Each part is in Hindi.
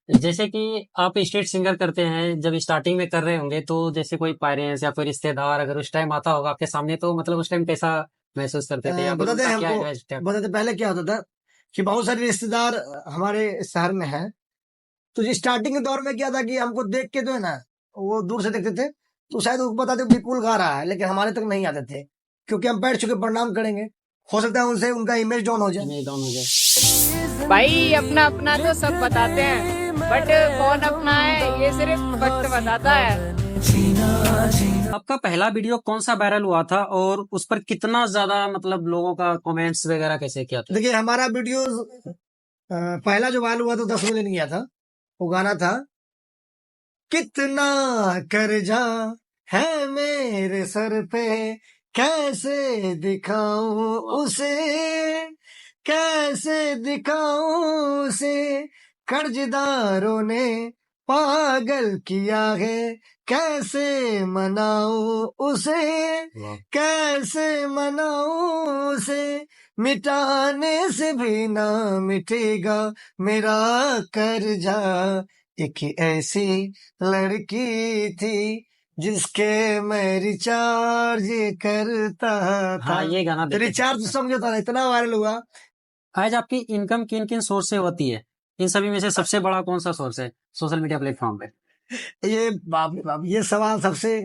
जैसे कि आप स्ट्रीट सिंगर करते हैं, जब स्टार्टिंग में कर रहे होंगे तो जैसे कोई पेरेंट्स या कोई रिश्तेदार अगर उस टाइम आता होगा आपके सामने, तो मतलब उस टाइम कैसा महसूस करते थे या फिर बताते उनका हैं क्या हमको। एडवाइस थे? बताते पहले क्या होता था कि बहुत सारे रिश्तेदार हमारे शहर में हैं। तो जो स्टार्टिंग के दौर में क्या था कि हमको देख के जो है ना, वो दूर से देखते थे तो शायद वो बताते विपुल गा रहा है, लेकिन हमारे तक नहीं आते थे क्योंकि हम बैठ चुके प्रणाम करेंगे। हो सकता है उनसे उनका इमेज डाउन हो जाए। इमेज डाउन हो जाए। भाई अपना अपना तो सब बताते हैं, बट कौन अपना है ये सिर्फ वक्त बताता है। आपका पहला वीडियो कौन सा वायरल हुआ था और उस पर कितना ज्यादा मतलब लोगों का कमेंट्स वगैरह कैसे किया था? देखिए हमारा वीडियो पहला जो वायरल हुआ तो 10 मिलियन गया था। वो गाना था, कितना कर्जा है मेरे सर पे, कैसे दिखाऊं उसे, कैसे दिखाऊं उसे, कर्जदारों ने पागल किया है, कैसे मनाऊं उसे, वाह। कैसे मनाऊं उसे, मिटाने से भी ना मिटेगा मेरा कर्जा। एक ऐसी लड़की थी जिसके मैं रिचार्ज करता था। हाँ, ये गाना तो देखे थे। रिचार्ज समझो था, इतना वायरल हुआ। आज आपकी इनकम किन किन सोर्स से होती है? इन सभी में से सबसे बड़ा कौन सा सोर्स है सोशल मीडिया प्लेटफॉर्म पे? ये बाप रे बाप, ये सवाल सबसे,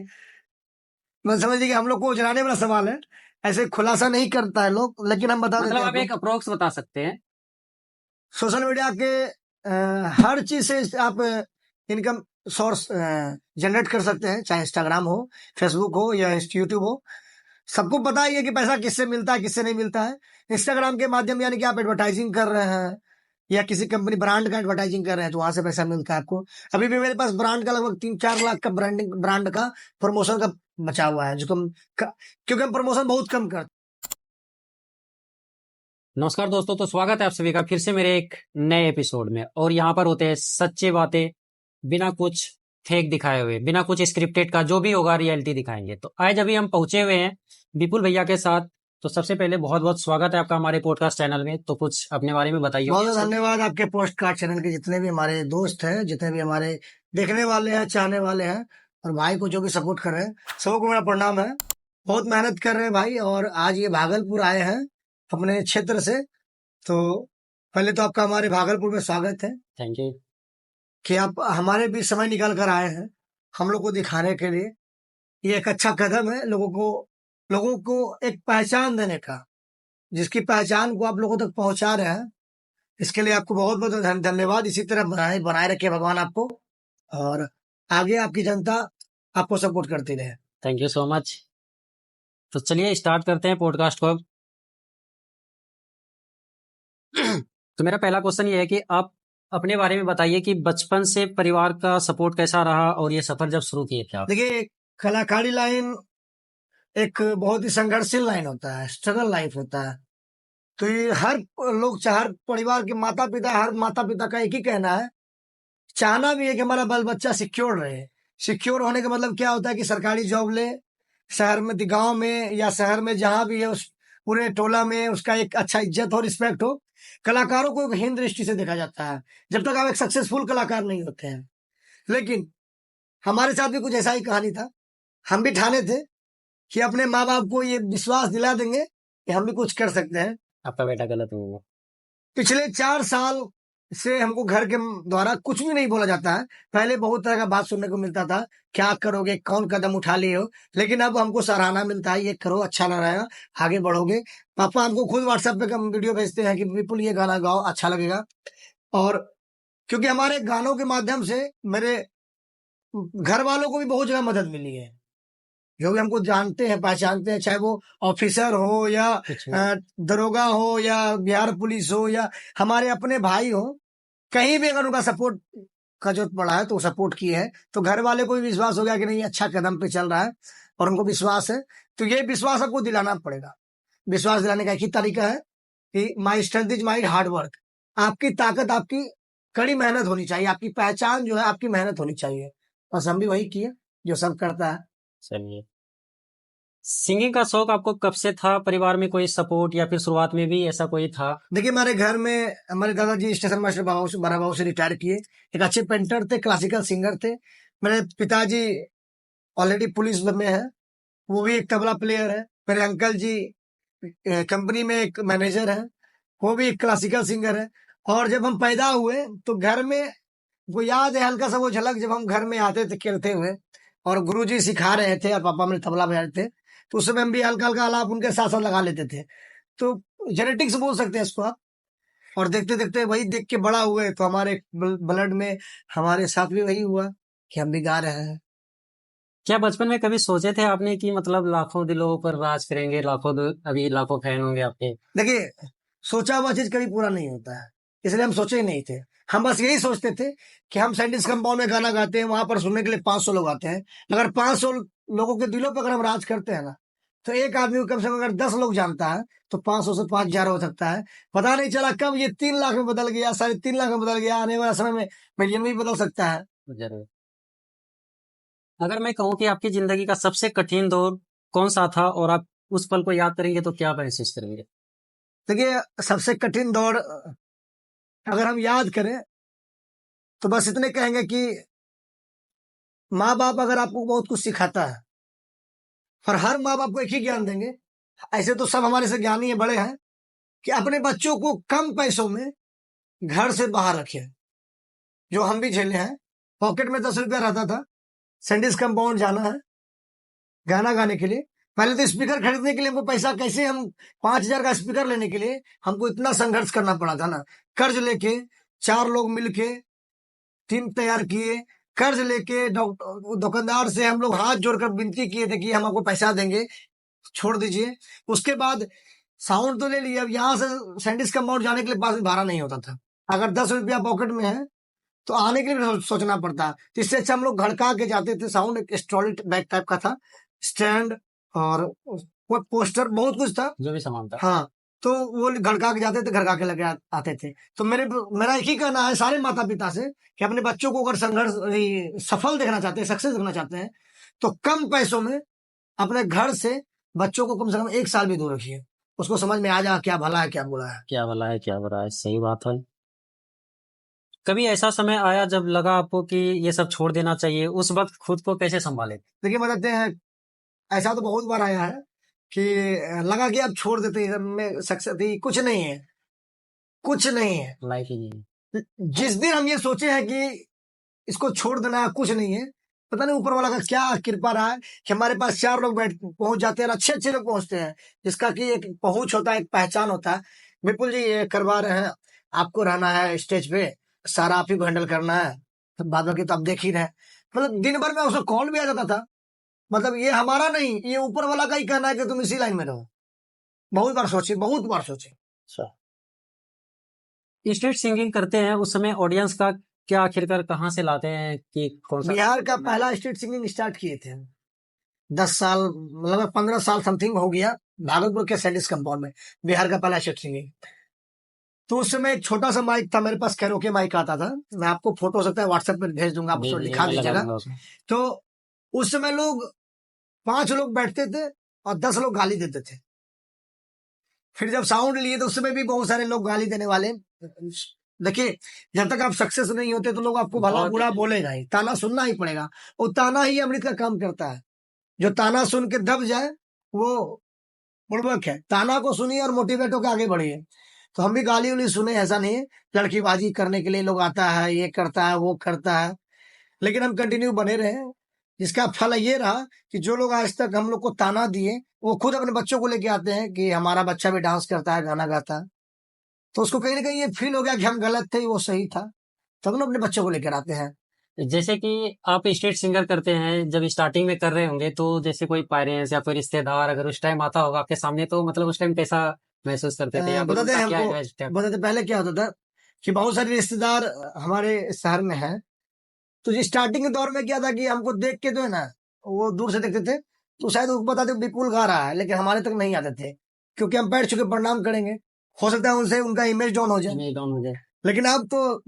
मैं समझ लीजिए कि हम लोग को उजराने वाला सवाल है। ऐसे खुलासा नहीं करता है लोग, लेकिन हम बता देते मतलब हैं आप आपको। एक अप्रोक्स बता सकते हैं। सोशल मीडिया के हर चीज से आप इनकम सोर्स जनरेट कर सकते हैं, चाहे इंस्टाग्राम हो, फेसबुक हो या यूट्यूब हो। सबको पता ही है कि पैसा किससे मिलता है किससे नहीं मिलता है। इंस्टाग्राम के माध्यम यानी कि आप एडवर्टाइजिंग कर रहे हैं या किसी कंपनी ब्रांड का एडवर्टाइजिंग कर रहे हैं तो वहां से पैसा मिलता है आपको। अभी भी मेरे पास ब्रांड का लगभग 3-4 लाख का ब्रांड का प्रमोशन का बचा हुआ है, जो क्योंकि हम प्रमोशन बहुत कम करते हैं। नमस्कार दोस्तों, तो स्वागत है आप सभी का फिर से मेरे एक नए एपिसोड में। और यहाँ पर होते हैं सच्चे बातें, बिना कुछ फेक दिखाए हुए, बिना कुछ स्क्रिप्टेड का, जो भी होगा रियलिटी दिखाएंगे। तो आज अभी हम पहुंचे हुए हैं विपुल भैया के साथ। तो सबसे पहले बहुत बहुत स्वागत है आपका हमारे पॉडकास्ट चैनल में। तो कुछ अपने बारे में बताइए। बहुत बहुत धन्यवाद आपके पोस्ट कार्ड चैनल के जितने भी हमारे दोस्त हैं, जितने भी हमारे देखने वाले हैं, चाहने वाले हैं, और भाई को जो भी सपोर्ट कर रहे हैं, सबको मेरा प्रणाम है। बहुत मेहनत कर रहे हैं भाई, और आज ये भागलपुर आए हैं अपने क्षेत्र से। तो पहले तो आपका हमारे भागलपुर में स्वागत है थैंक यू। कि आप हमारे भी समय निकाल कर आए हैं हम लोग को दिखाने के लिए। ये एक अच्छा कदम है लोगों को एक पहचान देने का, जिसकी पहचान को आप लोगों तक पहुंचा रहे हैं। इसके लिए आपको बहुत बहुत धन्यवाद। इसी तरह बनाए बनाए रखे भगवान आपको, और आगे आपकी जनता आपको सपोर्ट करती रहे। Thank you so much. तो चलिए स्टार्ट करते हैं पॉडकास्ट को अब। तो मेरा पहला क्वेश्चन ये है कि आप अपने बारे में बताइए कि बचपन से परिवार का सपोर्ट कैसा रहा और ये सफर जब शुरू किए थे आप? देखिए, कलाकारी लाइन एक बहुत ही संघर्षशील लाइन होता है, स्ट्रगल लाइफ होता है। तो ये हर लोग हर परिवार के माता पिता, हर माता पिता का एक ही कहना है, चाहना भी है कि हमारा बाल बच्चा सिक्योर रहे। सिक्योर होने का मतलब क्या होता है कि सरकारी जॉब ले, शहर में, गांव में या शहर में जहां भी है, उस पूरे टोला में उसका एक अच्छा इज्जत हो, रिस्पेक्ट हो। कलाकारों को एक हीन दृष्टि से देखा जाता है जब तक आप एक सक्सेसफुल कलाकार नहीं होते हैं। लेकिन हमारे साथ भी कुछ ऐसा ही कहानी था। हम भी ठाने थे कि अपने माँ बाप को ये विश्वास दिला देंगे कि हम भी कुछ कर सकते हैं। आपका बेटा गलत हो गया। पिछले 4 साल से हमको घर के द्वारा कुछ भी नहीं बोला जाता है। पहले बहुत तरह का बात सुनने को मिलता था, क्या करोगे, कौन कदम उठा लिए हो। लेकिन अब हमको सराहना मिलता है, ये करो, अच्छा लग रहा है, आगे बढ़ोगे। पापा हमको खुद व्हाट्सएप पे वीडियो भेजते हैं कि विपुल ये गाना गाओ, अच्छा लगेगा। और क्योंकि हमारे गानों के माध्यम से मेरे घर वालों को भी बहुत जगह मदद मिली है, जो भी हमको जानते हैं पहचानते हैं, चाहे वो ऑफिसर हो या कुछ दरोगा हो या बिहार पुलिस हो या हमारे अपने भाई हो, कहीं भी अगर उनका सपोर्ट का जरूरत पड़ा है तो वो सपोर्ट किए है। तो घर वाले को भी विश्वास हो गया कि नहीं, अच्छा कदम पे चल रहा है, और उनको विश्वास है। तो ये विश्वास आपको दिलाना पड़ेगा। विश्वास दिलाने का एक ही तरीका है कि my strength is my hard work. आपकी ताकत आपकी कड़ी मेहनत होनी चाहिए, आपकी पहचान जो है आपकी मेहनत होनी चाहिए। बस हम भी वही किए जो सब करता है। चलिए। सिंगिंग का शौक आपको कब से था? परिवार में कोई सपोर्ट या फिर शुरुआत में भी ऐसा कोई था? देखिए, हमारे घर में हमारे दादाजी स्टेशन मास्टर बड़ा बाबू से रिटायर किए। एक अच्छे पेंटर थे, क्लासिकल सिंगर थे। मेरे पिताजी ऑलरेडी पुलिस में है, वो भी एक तबला प्लेयर है। मेरे अंकल जी कंपनी में एक मैनेजर है, वो भी एक क्लासिकल सिंगर है। और जब हम पैदा हुए तो घर में वो याद है हल्का सा वो झलक, जब हम घर में आते थे खेलते हुए और गुरुजी सिखा रहे थे और पापा मेरे तबला बजा रहे थे, तो उस समय हम भी हल्का हल्का आलाप उनके साथ साथ लगा लेते थे। तो जेनेटिक्स बोल सकते हैं इसको आप। और देखते देखते वही देख के बड़ा हुए, तो हमारे ब्लड में हमारे साथ भी वही हुआ कि हम भी गा रहे हैं। क्या बचपन में कभी सोचे थे आपने कि मतलब लाखों दिलों पर राज करेंगे, अभी लाखों फैन होंगे आपके? देखिए, सोचा हुआ चीज कभी पूरा नहीं होता है, इसलिए हम सोचे ही नहीं थे। हम बस यही सोचते थे कि हम साइंटिस्ट कंपाउंड में गाना गाते हैं, वहां पर सुनने के लिए 500 लोग आते हैं। अगर 500 लोगों के दिलों पर अगर हम राज करते हैं ना, तो एक आदमी को कम से कम अगर 10 लोग जानता है, तो 500 से 5,000 हो सकता है। पता नहीं चला कब ये 3 लाख में बदल गया, 3.5 लाख में बदल गया, आने वाला समय में मिलियन में भी बदल सकता है। जरूर। अगर मैं कहूँ कि आपकी जिंदगी का सबसे कठिन दौर कौन सा था और आप उस पल को याद करेंगे तो क्या महसूस करेंगे? देखिए, सबसे कठिन दौर अगर हम याद करें तो बस इतने कहेंगे कि माँ बाप अगर आपको बहुत कुछ सिखाता है, और हर माँ बाप को एक ही ज्ञान देंगे, ऐसे तो सब हमारे से ज्ञानी है, बड़े हैं, कि अपने बच्चों को कम पैसों में घर से बाहर रखे। जो हम भी झेले हैं, पॉकेट में 10 रुपया रहता था, सैंडिस कंपाउंड जाना है गाना गाने के लिए। पहले तो स्पीकर खरीदने के लिए हमको पैसा, कैसे हम 5,000 का स्पीकर लेने के लिए हमको इतना संघर्ष करना पड़ा था ना। कर्ज लेके 4 लोग मिलके टीम तैयार किए, कर्ज लेके दुकानदार से हम लोग हाथ जोड़कर विनती किए थे कि हम आपको पैसा देंगे, छोड़ दीजिए। उसके बाद साउंड तो ले लिया, अब यहाँ से सैंडिस कंपाउंड जाने के लिए पास में भाड़ा नहीं होता था। अगर 10 रुपया पॉकेट में है तो आने के लिए भी सोचना पड़ता। तो इससे अच्छा हम लोग घड़का के जाते थे। साउंड एक स्ट्रॉली बैग टाइप का था, स्टैंड और वो पोस्टर बहुत कुछ था, जो भी सामान था। हाँ, तो वो घड़का के जाते थे, घड़का के लगे आते थे। तो मेरा एक ही कहना है सारे माता पिता से कि अपने बच्चों को अगर संघर्ष सफल देखना चाहते हैं, सक्सेस देखना चाहते हैं, तो कम पैसों में अपने घर से बच्चों को कम से कम 1 साल भी दूर रखिए। उसको समझ में आ जा क्या भला है क्या बुरा है। क्या भला है क्या बुरा है, सही बात है। कभी ऐसा समय आया जब लगा आपको कि ये सब छोड़ देना चाहिए? उस वक्त खुद को कैसे संभाले? देखिए, बताते हैं, ऐसा तो बहुत बार आया है कि लगा कि अब छोड़ देते हैं, में सक्सेस थी, कुछ नहीं है, कुछ नहीं है। लाइफ ही नहीं है। जिस दिन हम ये सोचे हैं कि इसको छोड़ देना है, कुछ नहीं है, पता नहीं ऊपर वाला का क्या कृपा रहा है कि हमारे पास 4 लोग पहुंच जाते हैं, और अच्छे अच्छे लोग पहुंचते हैं, जिसका कि एक पहुंच होता है, एक पहचान होता है। विपुल जी ये करवा रहे हैं, आपको रहना है स्टेज पे, सारा आप ही को हैंडल करना है, तो बाद बाकी तो आप देख ही रहे। मतलब दिन भर में उसका कॉल भी आ जाता था। मतलब ये हमारा नहीं, ये ऊपर वाला का ही कहना है कि तुम इसी लाइन में रहो। बहुत बार सोचे, बहुत बार सोचे। स्ट्रीट सिंगिंग करते हैं उस समय ऑडियंस का क्या आखिरकार कहाँ से लाते हैं कि कौन सा? बिहार का पहला स्ट्रीट सिंगिंग स्टार्ट किए थे हम। 10 साल, लगभग 15 साल समथिंग हो गया, भागलपुर के सैंडिस कंपाउंड में बिहार का पहला स्ट्रीट सिंगिंग। तो उस समय एक छोटा सा माइक था मेरे पास, कैरोके माइक आता था। मैं आपको फोटो हो सकता है व्हाट्सएप पर भेज दूंगा, आप उसको दिखा मैं लगा दीजिएगा। दूंगा उसमें। तो उस समय लोग 5 लोग बैठते थे और 10 लोग गाली देते थे। फिर जब साउंड लिए तो उस समय भी बहुत सारे लोग गाली देने वाले। देखिए, जब तक आप सक्सेस नहीं होते तो लोग आपको भला बहुत- बुरा बोलेगा ही, ताना सुनना ही पड़ेगा। और ताना ही अमृत का काम करता है। जो ताना सुन के दब जाए वो बुड़बक है। ताना को सुनिए और मोटिवेट होकर आगे बढ़िए। तो हम भी गाली उली सुने, ऐसा नहीं है। लड़कीबाजी करने के लिए लोग आता है, ये करता है, वो करता है, लेकिन हम कंटिन्यू बने रहे। जिसका फल ये रहा कि जो लोग आज तक हम लोग को ताना दिए, वो खुद अपने बच्चों को लेके आते हैं कि हमारा बच्चा भी डांस करता है, गाना गाता है। तो उसको कहीं ना कहीं ये फील हो गया कि हम गलत थे, वो सही था, तब ना अपने बच्चों को लेकर आते हैं। जैसे कि आप स्ट्रीट सिंगर करते हैं, जब स्टार्टिंग में कर रहे होंगे तो जैसे कोई पेरेंट्स या कोई रिश्तेदार अगर उस टाइम आता होगा आपके सामने, तो मतलब उस टाइम कैसा महसूस करते थे या फिर बताते उनका हैं क्या हमको, एडवाइस था? बताते पहले क्या होता था कि बहुत सारे रिश्तेदार हमारे शहर में हैं। तो जो स्टार्टिंग के दौर में क्या था कि हमको देख के जो है ना, वो दूर से देखते थे, तो शायद वो बताते विपुल गा रहा है, लेकिन हमारे तक नहीं आते थे, क्योंकि हम बैठ चुके प्रणाम करेंगे, हो सकता है उनसे उनका इमेज डाउन हो जाए। नहीं, डाउन हो जाए। लेकिन अब तो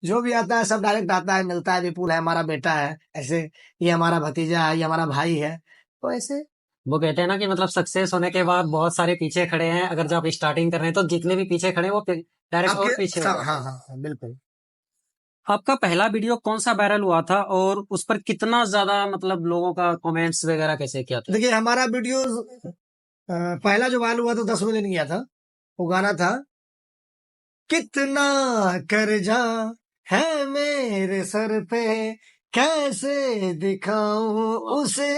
जो भी आता है सब डायरेक्ट आता है, मिलता है, विपुल है हमारा बेटा है, ऐसे ये हमारा भतीजा है, ये हमारा भाई है। तो ऐसे वो कहते हैं ना कि मतलब सक्सेस होने के बाद बहुत सारे पीछे खड़े हैं, अगर जब आप स्टार्टिंग कर रहे हैं तो जितने भी पीछे खड़े हैं वो डायरेक्ट और पीछे हो हाँ जाते हाँ हैं। हाँ, बिल्कुल। आपका पहला वीडियो कौन सा वायरल हुआ था और उस पर कितना ज्यादा मतलब लोगों का कमेंट्स वगैरह कैसे किया था? देखिए हमारा वीडियो पहला जो वायरल हुआ तो 10 मिलियन गया था। वो गाना था, कितना कर्जा है मेरे सर पे, कैसे दिखाऊं उसे,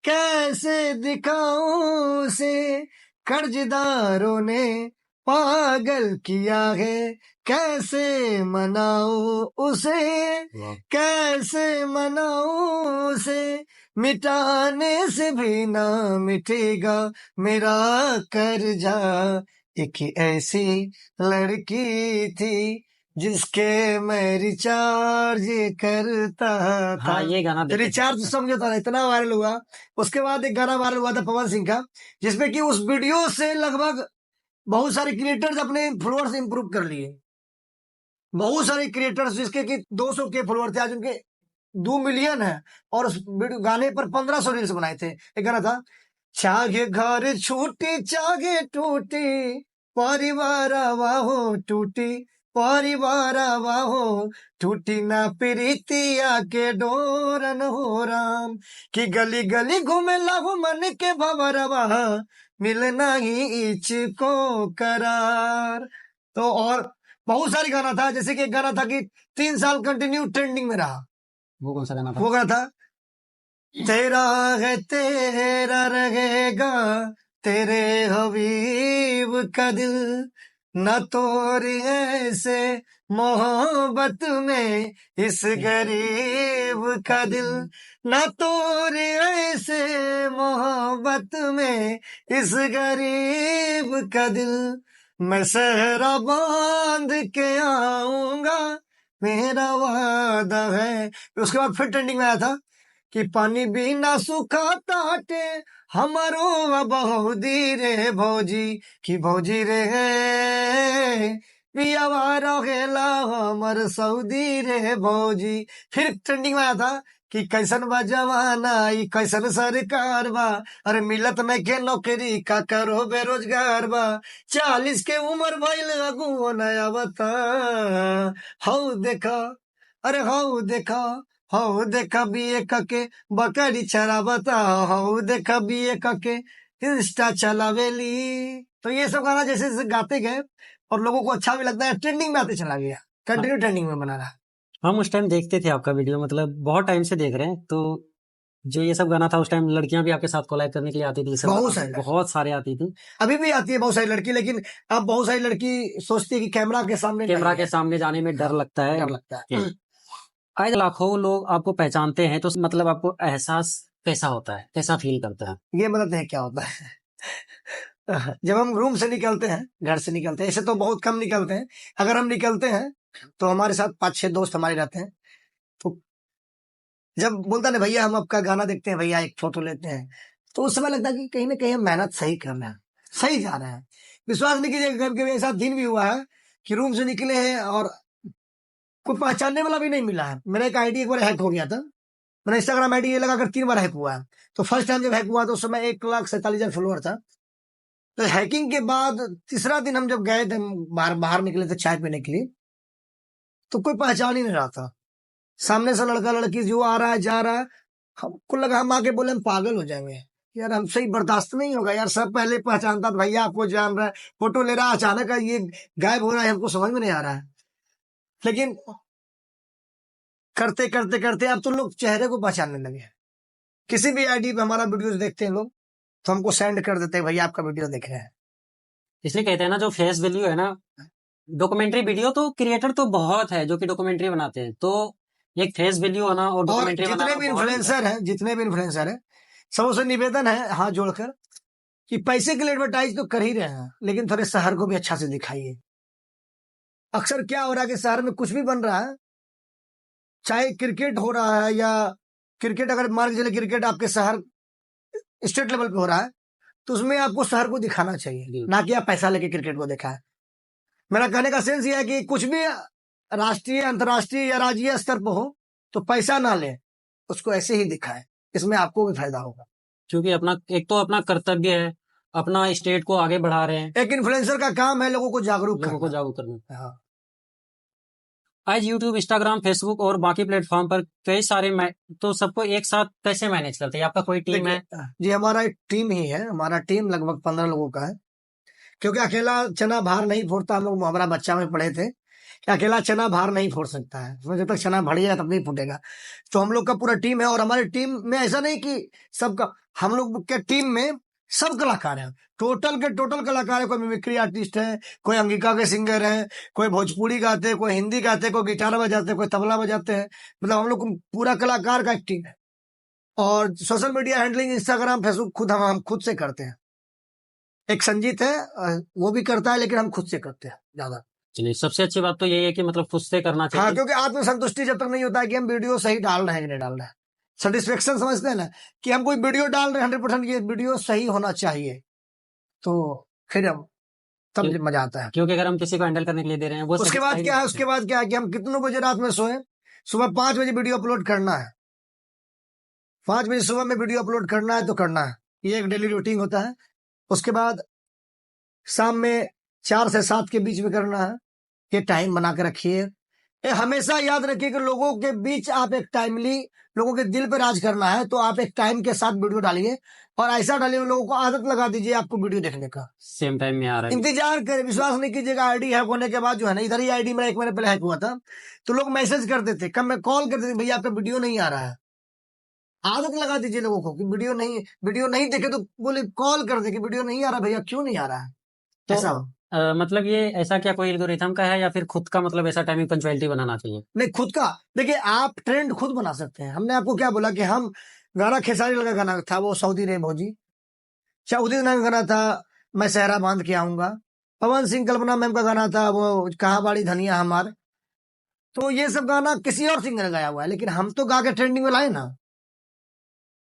कैसे दिखाऊं उसे, कर्जदारों ने पागल किया है, कैसे मनाऊं उसे, वाह। कैसे मनाऊं उसे, मिटाने से भी ना मिटेगा मेरा कर्जा। एक ऐसी लड़की थी जिसके मैं रिचार्ज करता था। हाँ, ये गाना देखे थे। रिचार्ज समझो था, इतना वायरल हुआ। उसके बाद एक गाना वायरल हुआ था पवन सिंह का, जिसमें कि उस वीडियो से लगभग बहुत सारे क्रिएटर्स अपने फॉलोअर्स इंप्रूव कर लिए। बहुत सारे क्रिएटर्स जिसके कि 200 के फॉलोअर थे, आज उनके 2 मिलियन है। और उस गाने पर 1500 रील्स बनाए थे। एक गाना था, चाहे घर छूटी चाहे टूटी, परिवार वाहो टूटी, परिवार वाहो टूटी ना प्रीतिया के डोरन हो राम, कि गली गली घूमे लागू मन के भवरवा, मिलना ही इचको करार। तो और बहुत सारी गाना था, जैसे कि एक गाना था कि 3 साल कंटिन्यू ट्रेंडिंग में रहा। वो कौन सा गाना था? वो गाना था, तेरा है तेरा रहेगा, तेरे हबीब का दिल, न तोड़ ऐसे मोहब्बत में इस गरीब का दिल, न तोड़ ऐसे मोहब्बत में इस गरीब का दिल, मैं सहरा बांध के आऊंगा, मेरा वादा है। उसके बाद फिर ट्रेंडिंग में आया था कि पानी भी ना सुखाता हटे हमारो बहुदी रे भौजी, की भौजी रे पियावा रहेला हमर सऊदी रे भौजी। फिर ट्रेंडिंग में आया था कि कैसन बा जमाना, ई कैसन सरकार बा, अरे मिलत में के नौकरी का करो बेरोजगार बा, 40 के उम्र भइल अगुओ नया बता, हौ देखा, अरे हौ देखा, हौ देखा बीए कके बकरी चरावता, हौ देखा बीए कके इंस्टा चलावेली। तो ये सब गाना जैसे जैसे गाते गए और लोगों को अच्छा भी लगता है, ट्रेंडिंग में आते चला गया, कंटिन्यू ट्रेंडिंग में बना रहा। हम उस टाइम देखते थे आपका वीडियो, मतलब बहुत टाइम से देख रहे हैं। तो जो ये सब गाना था उस टाइम लड़कियां भी आपके साथ कोलैब करने के लिए आती थी, ये सब बहुत गाना सारी पे बहुत सारे आती थी। अभी भी आती है बहुत सारी लड़की, लेकिन अब बहुत सारी लड़की सोचती है कि कैमरा के सामने कैमरा नहीं के है, सामने जाने में डर लगता है। डर लगता है। आज लाखों लोग आपको पहचानते हैं, तो मतलब आपको एहसास कैसा होता है, कैसा फील करता है? ये मतलब नहीं क्या होता है। जब हम रूम से निकलते हैं, घर से निकलते हैं, ऐसे तो बहुत कम निकलते हैं, अगर हम निकलते हैं तो हमारे साथ 5-6 दोस्त हमारे रहते हैं। तो जब बोलता ना भैया हम आपका गाना देखते हैं भैया, एक फोटो लेते हैं, तो उस समय लगता है कि कहीं ना कहीं हम मेहनत सही कर रहे हैं, सही जा रहे हैं। विश्वास नहीं कीजिएगा, कभी कभी ऐसा दिन भी हुआ है कि रूम से निकले हैं और कोई पहचानने वाला भी नहीं मिला है। मेरा एक आईडी एक बार हैक हो गया था, मेरा इंस्टाग्राम आईडी ये लगाकर 3 बार हैक हुआ है। तो फर्स्ट टाइम जब हैक हुआ तो उस समय 1,47,000 फॉलोअर था। तो हैकिंग के बाद तीसरा दिन हम जब गए थे, बाहर बाहर निकले थे चाय पीने के लिए, तो कोई पहचान ही नहीं रहा था। सामने से लड़का लड़की जो आ रहा है जा रहा है, हमको लगा हम आके बोले हम पागल हो जाएंगे यार, हमसे ही बर्दाश्त नहीं होगा यार। सब पहले पहचानता था, भैया आपको जान रहा है, फोटो ले रहा है, अचानक ये गायब हो रहा है, हमको समझ में नहीं आ रहा है। लेकिन करते करते करते अब तो लोग चेहरे को पहचानने लगे हैं। किसी भी आईडी पे हमारा वीडियो देखते हैं लोग, तो हमको सेंड कर देते हैं, भैया आपका वीडियो देख रहे हैं। इसलिए कहते हैं ना, जो फेस वैल्यू है ना, डॉक्यूमेंट्री वीडियो तो क्रिएटर तो बहुत है जो कि डॉक्यूमेंट्री बनाते हैं, तो एक फेस वैल्यू आना और और डॉक्यूमेंट्री जितने बनाना भी बहुत इन्फ्लुएंसर हैं, जितने भी इन्फ्लुएंसर हैं, सबसे निवेदन है हाथ जोड़कर कि पैसे के लिए एडवर्टाइज तो कर ही रहे हैं, लेकिन थोड़े शहर को भी अच्छा से दिखाइए। अक्सर क्या हो रहा है कि शहर में कुछ भी बन रहा है, चाहे क्रिकेट हो रहा है या क्रिकेट, अगर मान के चले क्रिकेट आपके शहर स्टेट लेवल पे हो रहा है, तो उसमें आपको शहर को दिखाना चाहिए, ना कि आप पैसा लेके क्रिकेट को दिखाएं। मेरा कहने का सेंस ये है कि कुछ भी राष्ट्रीय अंतर्राष्ट्रीय या राज्य स्तर पर हो तो पैसा ना ले, उसको ऐसे ही दिखाएं, इसमें आपको भी फायदा होगा। क्योंकि अपना एक तो अपना कर्तव्य है, अपना स्टेट को आगे बढ़ा रहे हैं, एक इन्फ्लुएंसर का काम है लोगों को जागरूक लोगों को करना। जागरूक करना। हाँ। आज यूट्यूब, इंस्टाग्राम, फेसबुक और बाकी प्लेटफॉर्म पर कई सारे तो सबको एक साथ कैसे मैनेज करते हैं? आपका कोई टीम है? देखिए, जी हमारा एक टीम ही है, हमारा टीम लगभग 15 लोगों का है, क्योंकि अकेला चना भार नहीं फोड़ता। हम लोग हमारा बच्चा में पढ़े थे कि अकेला चना भार नहीं फोड़ सकता है, उसमें जब तक चना बढ़ेगा तब नहीं फूटेगा। तो हम लोग का पूरा टीम है, और हमारी टीम में ऐसा नहीं कि सबका, हम लोग के टीम में सब कलाकार हैं, टोटल के टोटल कलाकार है। कोई मिमिक्री आर्टिस्ट है, कोई अंगिका के सिंगर है, कोई भोजपुरी गाते हैं, कोई हिंदी गाते हैं, कोई गिटार बजाते हैं, कोई तबला बजाते हैं। मतलब हम लोग पूरा कलाकार का एक टीम है। और social media handling, Instagram, Facebook खुद हम खुद से करते हैं। एक संजीत है, वो भी करता है, लेकिन हम खुद से करते हैं ज्यादा। चलिए, सबसे अच्छी बात तो यही है कि मतलब खुद से करना हाँ, चाहिए। क्योंकि आत्मसंतुष्टि जब तक नहीं होता है कि हम वीडियो सही डाल रहे हैं कि नहीं डाल रहे हैं, सेटिस्फेक्शन समझते हैं ना, कि हम कोई वीडियो डाल रहे हैं 100% ये वीडियो सही होना चाहिए, तो फिर हम तब क्यों- मजा आता है। क्योंकि अगर हम किसी को हैंडल करने के लिए दे रहे हैं, वो उसके बाद क्या है, उसके बाद क्या है कि हम कितनों बजे रात में सोए, सुबह 5 बजे वीडियो अपलोड करना है। 5 बजे सुबह में वीडियो अपलोड करना है तो करना है, ये एक डेली रूटीन होता है। उसके बाद शाम में 4 से 7 के बीच में करना है, ये टाइम बना के रखिए। ये हमेशा याद रखिए कि लोगों के बीच आप एक टाइमली, लोगों के दिल पर राज करना है, तो आप एक टाइम के साथ वीडियो डालिए, और ऐसा डालिए लोगों को आदत लगा दीजिए आपको वीडियो देखने का। सेम टाइम में आ रहा है। इंतजार करें, विश्वास नहीं कीजिएगा। आईडी हैक होने के बाद जो है ना, इधर ही आईडी मेरा 1 महीने पहले हैक हुआ था, तो लोग मैसेज करते थे, कब मैं कॉल करते थे, भैया आपका वीडियो नहीं आ रहा है। आदत लगा दीजिए लोगों को कि वीडियो नहीं देखे तो बोले, कॉल कर दे कि वीडियो नहीं आ रहा भैया, क्यों नहीं आ रहा है, तो ऐसा हो। मतलब ये ऐसा क्या कोई एल्गोरिथम का है, या फिर खुद का मतलब ऐसा टाइमिंग पंचुअलिटी बनाना चाहिए? नहीं, खुद का देखिए, आप ट्रेंड खुद बना सकते हैं। हमने आपको क्या बोला कि हम गाना, खेसारी लाल का गाना था वो सऊदी रे भौजी, सऊदी का गाना था मैं सहरा बांध के आऊंगा, पवन सिंह कल्पना मैम का गाना था वो कहाँ बाड़ी धनिया हमार। तो ये सब गाना किसी और सिंगर ने गाया हुआ है, लेकिन हम तो गा के ट्रेंडिंग में लाए ना।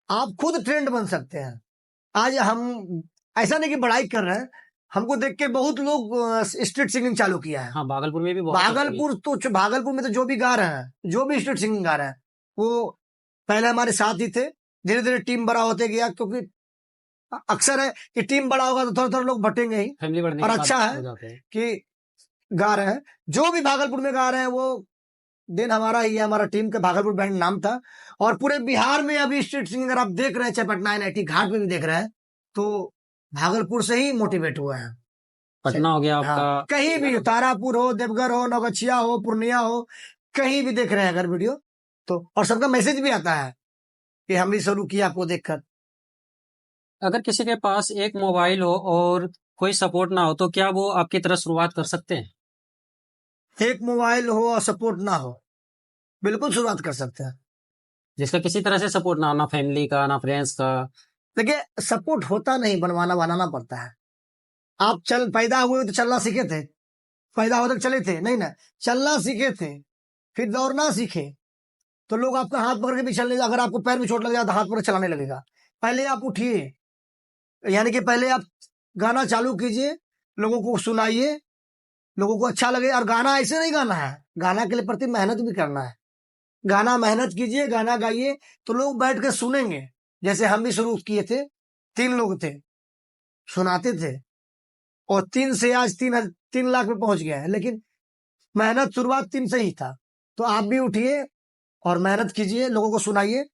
आप खुद ट्रेंड बन सकते हैं। आज हम ऐसा नहीं कि बड़ाई कर रहे हैं, हमको देख के बहुत लोग स्ट्रीट सिंगिंग चालू किया है। हाँ, भागलपुर में भी बहुत भागलपुर में तो जो भी गा रहे हैं, जो भी स्ट्रीट सिंगिंग गा रहे हैं, वो पहले हमारे साथ ही थे। धीरे धीरे टीम बड़ा होते गया, क्योंकि अक्सर है कि टीम बड़ा होगा तो थोड़ा थोड़ा लोग बटेंगे ही। फैमिली बढ़ने और के बाद अच्छा है हो जाते हैं। कि गा रहे हैं, जो भी भागलपुर में गा रहे हैं, वो दिन हमारा ही है। हमारा टीम का भागलपुर बैंड नाम था। और पूरे बिहार में अभी स्ट्रीट सिंगर आप देख रहे हैं, चाहे पटना NIT घाट में भी देख रहे हैं, तो भागलपुर से ही मोटिवेट हुआ है। पटना हो गया हाँ, आपका, कहीं भी, तारापुर हो, देवघर हो, नौगछिया हो, पूर्णिया हो, कहीं भी देख रहे हैं अगर वीडियो तो, और सबका मैसेज भी आता है कि हम भी शुरू किया आपको देखकर। अगर किसी के पास एक मोबाइल हो और कोई सपोर्ट ना हो, तो क्या वो आपकी तरह शुरुआत कर सकते हैं? एक मोबाइल हो और सपोर्ट ना हो, बिल्कुल शुरुआत कर सकते हैं। जिसका किसी तरह से सपोर्ट ना हो, ना फैमिली का, ना फ्रेंड्स का। देखिए, सपोर्ट होता नहीं, बनाना पड़ता है। आप पैदा हुए तो चलना सीखे थे, पैदा होते चले थे नहीं ना, चलना सीखे थे, फिर दौड़ना सीखे, तो लोग आपका हाथ पकड़ के भी चलने, अगर आपको पैर में चोट लग जाए तो हाथ पकड़ चलाने लगेगा। पहले आप उठिए, यानी कि पहले आप गाना चालू कीजिए, लोगों को सुनाइए, लोगों को अच्छा लगे। और गाना ऐसे नहीं गाना है, गाना के लिए प्रति मेहनत भी करना है। गाना मेहनत कीजिए, गाना गाइए, तो लोग बैठ के सुनेंगे। जैसे हम भी शुरू किए थे, 3 लोग थे, सुनाते थे, और 3 से आज 3 लाख में पहुंच गया है। लेकिन मेहनत शुरुआत 3 से ही था। तो आप भी उठिए और मेहनत कीजिए, लोगों को सुनाइए।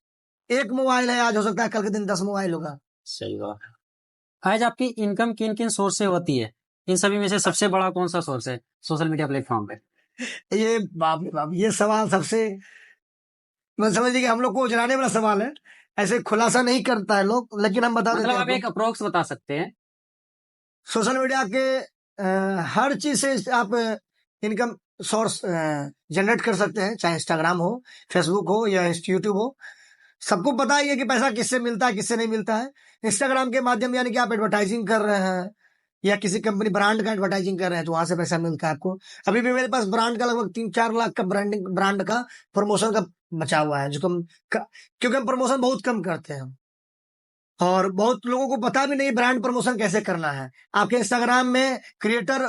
एक मोबाइल है आज, हो सकता है कल के दिन 10 मोबाइल होगा। सही बात है। आज आपकी इनकम किन किन सोर्स से होती है? इन सभी में से सबसे बड़ा कौन सा सोर्स है सोशल मीडिया प्लेटफॉर्म पे? ये बाप रे बाप, ये सवाल सबसे, मैं समझ लीजिए कि हम लोग को उजराने वाला सवाल है। ऐसे खुलासा नहीं करता है लोग, लेकिन हम बता देते मतलब हैं आप एक अप्रोक्स बता सकते हैं। सोशल मीडिया के हर चीज से आप इनकम सोर्स जनरेट कर सकते हैं, चाहे इंस्टाग्राम हो, फेसबुक हो, या यूट्यूब हो। सबको पता ही है कि पैसा किससे मिलता है, किससे नहीं मिलता है। इंस्टाग्राम के माध्यम, यानी कि आप एडवर्टाइजिंग कर रहे हैं या किसी कंपनी ब्रांड का एडवर्टाइजिंग कर रहे हैं, तो वहां से पैसा मिलता है आपको। अभी भी मेरे पास ब्रांड का लगभग 3-4 लाख का ब्रांड का प्रमोशन का बचा हुआ है, क्योंकि हम प्रमोशन बहुत कम करते हैं, और बहुत लोगों को पता भी नहीं ब्रांड प्रमोशन कैसे करना है। आपके इंस्टाग्राम में क्रिएटर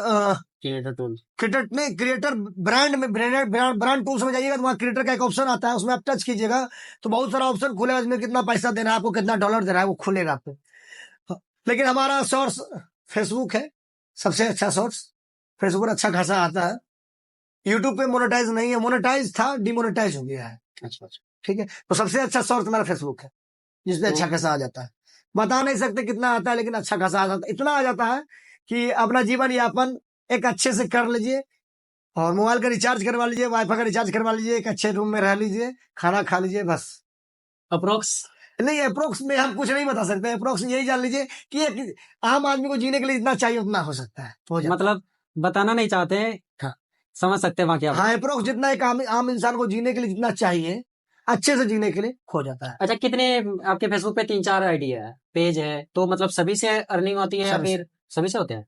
क्रिएटर टूल। क्रिएटर नहीं, क्रिएटर ब्रांड में, ब्रांड टूल्स में जाइएगा तो वहाँ क्रिएटर का एक ऑप्शन आता है, उसमें आप टच कीजिएगा तो बहुत सारा ऑप्शन खुलेगा, इसमें कितना पैसा देना है आपको, कितना डॉलर देना है, वो खुलेगा आपको। लेकिन हमारा सोर्स फेसबुक है, सबसे अच्छा सोर्स फेसबुक पर अच्छा खासा आता है। यूट्यूब पे मोनेटाइज नहीं है, मोनेटाइज था, डिमोनेटाइज हो गया है। अच्छा। ठीक है, तो सबसे अच्छा सोर्स हमारा फेसबुक है, जिसपे अच्छा खासा आ जाता है। बता नहीं सकते कितना आता है, लेकिन अच्छा खासा आ जाता है, इतना आ जाता है कि अपना जीवन यापन एक अच्छे से कर लीजिए, और मोबाइल का रिचार्ज करवा लीजिए, वाईफाई का रिचार्ज करवा लीजिए, एक अच्छे रूम में रह लीजिए, खाना खा लीजिए, बस। अप्रोक्स नहीं, अप्रोक्स में हम कुछ नहीं बता सकते, अप्रोक्स यही जान लीजिए कि एक आम आदमी को जीने के लिए जितना चाहिए उतना हो सकता है, हो जाता है। मतलब बताना नहीं चाहते हैं, हाँ। समझ सकते हैं बाकी आप। हाँ, अप्रोक्स जितना एक आम इंसान को जीने के लिए जितना चाहिए, अच्छे से जीने के लिए हो जाता है। अच्छा, कितने आपके फेसबुक पे 3-4 आईडी है, पेज है, तो मतलब सभी से अर्निंग होती है या सभी से। फिर सभी से होते हैं?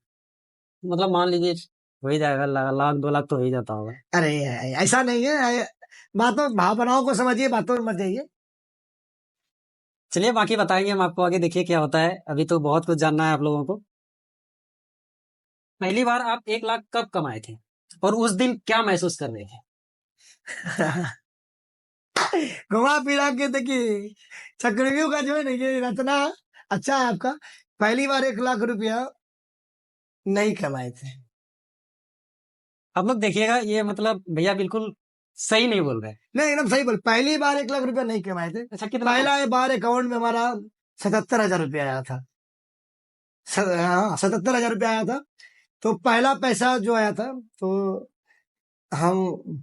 मतलब मान लीजिए हो ही जाएगा, लाख 2 लाख तो हो ही जाता होगा। अरे ऐसा नहीं है, बातों भावनाओं को समझिए, बातों में मत जाइए। चलिए बाकी बताएंगे हम आपको आगे, देखिए क्या होता है, अभी तो बहुत कुछ जानना है आप लोगों को। पहली बार आप 1 लाख कब कमाए थे और उस दिन क्या महसूस कर रहे थे? घुमा फिरा के देखिए, चक्रव्यूह का जो है ना, ये रचना अच्छा है आपका। पहली बार 1 लाख रुपया नहीं कमाए थे। आप लोग देखिएगा, ये मतलब भैया बिल्कुल सही नहीं बोल रहे। नहीं, एकदम सही बोल, पहली बार 1 लाख रुपया नहीं कमाए थे। अच्छा, कितना? पहला बार अकाउंट में हमारा 77,000 रुपया आया था। हाँ, 77,000 रुपया आया था। तो पहला पैसा जो आया था, तो हम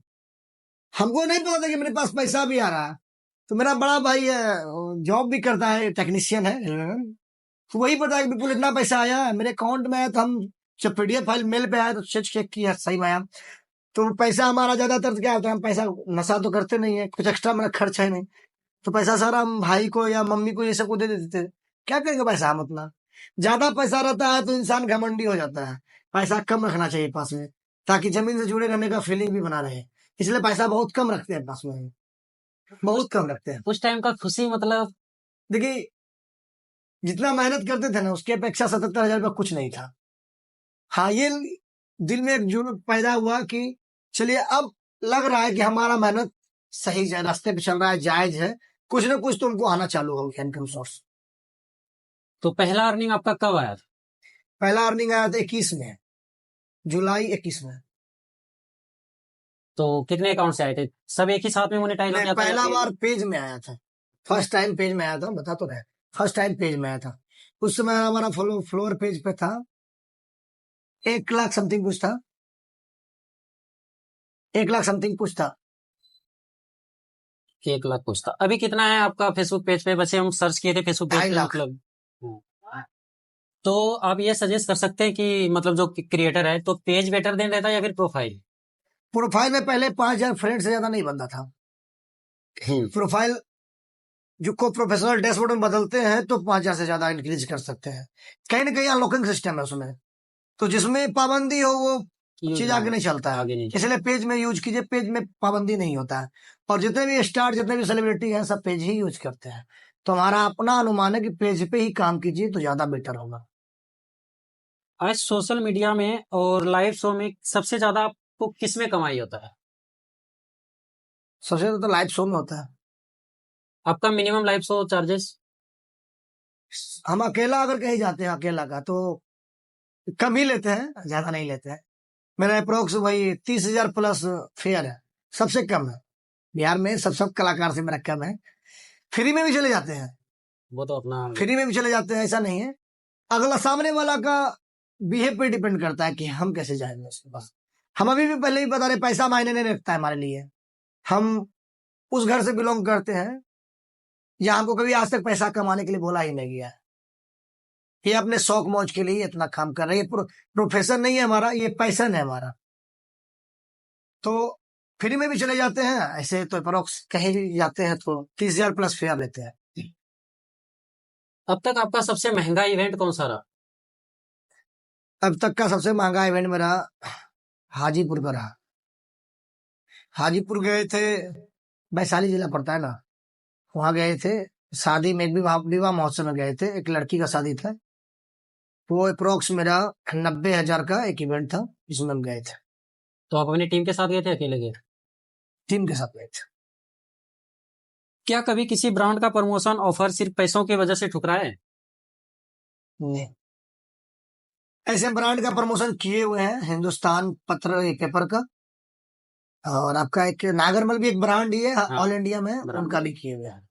हमको नहीं पता था कि मेरे पास पैसा भी आ रहा है। तो मेरा बड़ा भाई है, जॉब भी करता है, टेक्नीशियन है, तो वही पता है कि बिल्कुल इतना पैसा आया है मेरे अकाउंट में आया। तो हम जब पीडीएफ फाइल मेल पे आया तो चेक किया, सही में आया। तो पैसा हमारा ज्यादातर क्या होता है, हम पैसा नशा तो करते नहीं है, कुछ एक्स्ट्रा मेरा खर्च है नहीं, तो पैसा सारा हम भाई को या मम्मी को ये सबको दे देते थे। क्या करेंगे पैसा हम उतना, ज्यादा पैसा रहता है तो इंसान घमंडी हो जाता है। पैसा कम रखना चाहिए पास में, ताकि जमीन से जुड़े रहने का फीलिंग भी बना रहे। इसलिए पैसा बहुत कम रखते हैं पास में, बहुत कम रखते हैं। उस टाइम का खुशी मतलब देखिए, जितना मेहनत करते थे ना, उसकी अपेक्षा 77,000 रुपया कुछ नहीं था। हाँ, ये दिल में एक जुनून पैदा हुआ कि चलिए अब लग रहा है कि हमारा मेहनत सही रास्ते पे चल रहा है, जायज है, कुछ ना कुछ तो उनको आना चालू हो गया इनकम सोर्स। तो पहला अर्निंग आपका कब आया था? पहला अर्निंग आया था 21 में, जुलाई 21 में। तो कितने अकाउंट से आए थे? सब एक ही साथ में मोनेटाइज हो नहीं, गया था या पहला फिर? बार पेज में आया था, फर्स्ट टाइम पेज में आया था, बता तो रहे, फर्स्ट टाइम पेज में आया था। उस समय हमारा फ्लोर पेज पे था 1 लाख समथिंग कुछ था, 1 लाख समथिंग कुछ था। 1 लाख कुछ था। अभी कितना है आपका फेसबुक पेज पे? वैसे हम सर्च किए थे फेसबुक पेज 2.5 पे, लाख। मतलब तो आप ये सजेस्ट कर सकते हैं कि मतलब जो क्रिएटर है, तो पेज बेटर देन रहता है या फिर प्रोफाइल? प्रोफाइल में पहले 5,000 फ्रेंड से ज्यादा नहीं बनता था। प्रोफाइल जो को प्रोफेशनल डैशबोर्ड में बदलते हैं तो 5,000 से ज्यादा इंक्रीज कर सकते हैं। कहीं ना कहीं अनलॉकिंग सिस्टम है उसमें, तो जिसमें पाबंदी हो वो चीज आगे नहीं चलता है। आगे नहीं। इसलिए पेज में यूज कीजिए, पेज में पाबंदी नहीं होता है। और जितने भी स्टार, जितने भी सेलिब्रिटी हैं, सब पेज ही यूज करते हैं। तो हमारा अपना अनुमान है कि पेज पे ही काम कीजिए तो ज्यादा बेटर होगा। आज सोशल मीडिया में और लाइव शो में सबसे ज्यादा आपको किस में कमाई होता है? सबसे ज्यादा तो लाइव शो में होता है। आपका मिनिमम लाइव शो चार्जेस? हम अकेला अगर कहीं जाते हैं अकेला का, तो कम ही लेते हैं, ज्यादा नहीं लेते हैं। मेरा अप्रोक्स वही 30,000 प्लस फेयर है, सबसे कम है बिहार में। सब कलाकार से मेरा कम है। फ्री में भी चले जाते हैं, वो तो अपना फ्री में भी चले जाते हैं, ऐसा नहीं है। अगला सामने वाला का बिहेव पे डिपेंड करता है कि हम कैसे जाएंगे उसके पास। हम अभी भी पहले ही बता रहे, पैसा मायने नहीं रखता है हमारे लिए। हम उस घर से बिलोंग करते हैं जहां हमको कभी आज तक पैसा कमाने के लिए बोला ही नहीं गया है। ये अपने शौक मौज के लिए इतना काम कर रहे हैं। ये प्रोफेशन नहीं है हमारा, ये पैशन है हमारा। तो फ्री में भी चले जाते हैं, ऐसे तो अप्रोक्स कहीं भी जाते हैं तो 30,000 प्लस फेयर लेते हैं। अब तक आपका सबसे महंगा इवेंट कौन सा रहा? अब तक का सबसे महंगा इवेंट मेरा हाजीपुर का रहा। हाजीपुर गए थे, वैशाली जिला पड़ता है ना, वहां गए थे शादी में, एक विवाह महोत्सव में गए थे। एक लड़की का शादी था, वो अप्रोक्स मेरा 90,000 का एक इवेंट था जिसमें हम गए थे, तो आप अपनी टीम के साथ गए थे अकेले गए? टीम के साथ गए थे। क्या कभी किसी ब्रांड का प्रमोशन ऑफर सिर्फ पैसों की वजह से ठुकरा है? नहीं, ऐसे ब्रांड का प्रमोशन किए हुए हैं, हिंदुस्तान पत्र पेपर का, और आपका एक नागरमल भी एक ब्रांड ही है हाँ, ऑल इंडिया में, ब्रांड। उनका भी किए हुए हैं।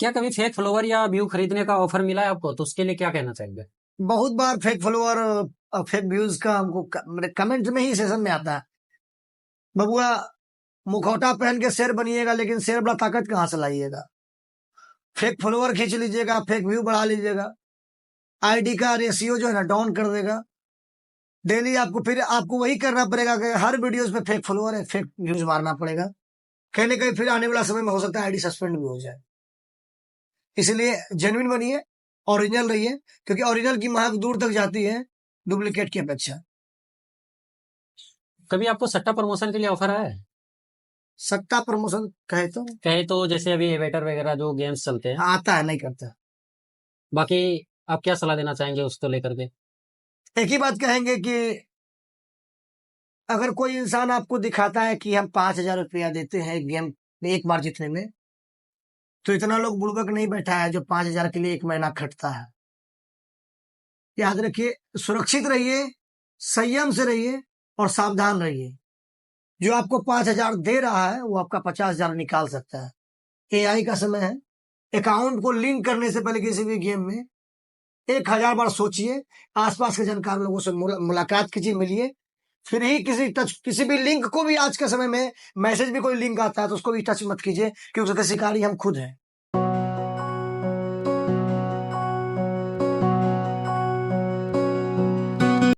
क्या कभी फेक फॉलोवर या व्यू खरीदने का ऑफर मिला है आपको? तो उसके लिए क्या कहना चाहेंगे? बहुत बार फेक फॉलोअर और फेक व्यूज का हमको कमेंट में ही सेशन में आता है, बबुआ मुखौटा पहन के शेर बनिएगा लेकिन शेर बड़ा ताकत कहाँ से लाइएगा, फेक फॉलोअर खींच लीजिएगा, फेक व्यू बढ़ा लीजिएगा, आईडी का रेशियो जो है ना डाउन कर देगा। डेली आपको फिर आपको वही करना पड़ेगा कि हर वीडियोस पे फेक फॉलोअर है, फेक व्यूज मारना पड़ेगा, कहीं ना कहीं फिर आने वाला समय में हो सकता है आईडी सस्पेंड भी हो जाए। इसलिए जेन्युइन बनिए, ओरिजिनल रहिए, क्योंकि ओरिजिनल की महक दूर तक जाती है डुप्लीकेट की अपेक्षा। कभी आपको सट्टा प्रमोशन के लिए ऑफर आया है? सट्टा प्रमोशन कहे तो जैसे अभी एवेटर वगैरह जो गेम्स चलते हैं, आता है, नहीं करता। बाकी आप क्या सलाह देना चाहेंगे उसको लेकर के? एक ही बात कहेंगे कि अगर कोई इंसान आपको दिखाता है कि हम 5,000 रुपया देते हैं एक गेम में एक बार जीतने में, तो इतना लोग बुड़बक नहीं बैठा है जो 5,000 के लिए एक महीना खटता है। याद रखिए, सुरक्षित रहिए, संयम से रहिए और सावधान रहिए। जो आपको 5,000 दे रहा है वो आपका 50,000 निकाल सकता है। एआई का समय है, अकाउंट को लिंक करने से पहले किसी भी गेम में 1,000 बार सोचिए, आसपास के जानकार लोगों से मुलाकात कीजिए, मिलिए, फिर ही किसी भी लिंक को भी, आज के समय में मैसेज भी कोई लिंक आता है तो उसको भी टच मत कीजिए, क्योंकि उसके शिकारी हम खुद हैं।